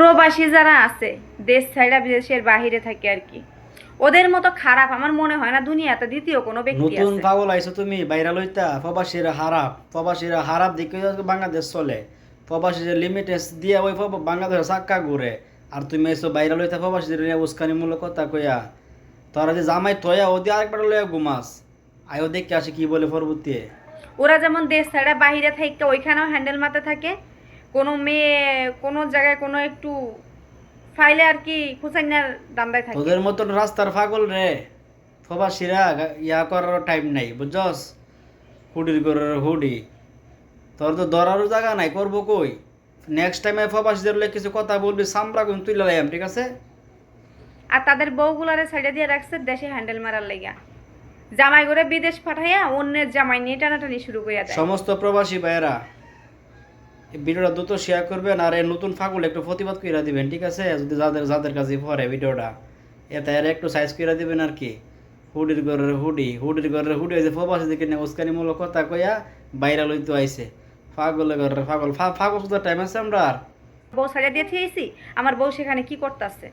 প্রবাসী যারা আছে দেশ ছাড়া বিদেশের বাহিরে থাকে আর কি, ওদের মতো খারাপ আমার মনে হয় না দুনিয়াতে দ্বিতীয় কোনো ব্যক্তি নতুন আছে। পাগল আইছো তুমি বাইরা লইতা প্রবাসীরা হারাপ দিকে বাংলাদেশ চলে। প্রবাসীদের লিমিটেস দিয়ে ওই বাংলাদেশ চাক্কা ঘুরে। আর তুমি এসো বাইরা লইতা প্রবাসীদের নিয়ে উস্কানিমূলক কথা কইয়া। তোরা যে জামাই থয়া ওদি আরেকবার লইয়া ঘুমাস। আয়ো দেখে আসে কি বলে পরবর্তী। ওরা যেমন দেশ ছাড়া বাহিরে থাকে ওইখানেও হ্যান্ডেল মারতে থাকে, কোনো মেয়ে কোনো জায়গায় কোনো একটু ফাইলে আর কি খুচাইনার দান্দায় থাকে। তোদের মতন রাস্তার পাগল রে প্রবাসীরা ইয়া করার টাইম নাই বুঝছস। হুডির করার হুডি। তোর তো ধরারও জায়গা নাই, করবো কই। নেক্সট টাইমে প্রবাসীদের লইয়া কিছু কথা বলবি সামরা কিন্তু তুই লাইম, ঠিক আছে? আর তাদের বউগুলারে সাইডে দিয়ে রাখছে দেশে হ্যান্ডেল মারার লাইগা, জামাই করে বিদেশ পাঠাইয়া অন্যের জামাই নিয়ে টানাটানি শুরু করে দেয়। সমস্ত প্রবাসী ভাইয়েরা এই ভিডিওটা দ্রুত শেয়ার করবেন আর এই নতুন ফাগুল একটু প্রতিবাদ করে দিবেন, ঠিক আছে? যদি যাদের যাদের কাছে পড়ে ভিডিওটা এতে আর একটু সাইজ করে দিবেন আর কি। হুডির ঘরের হুডি হয়েছে প্রবাসী দিকে নিয়ে উস্কানিমূলক কথা কইয়া বাইরা লইতে আইছে। পাগলের ঘরের পাগল ফাগল টাইম আছে আমরা আর। বউ সাইডে দিয়ে থিয়েছি, আমার বউ সেখানে কি করতেছে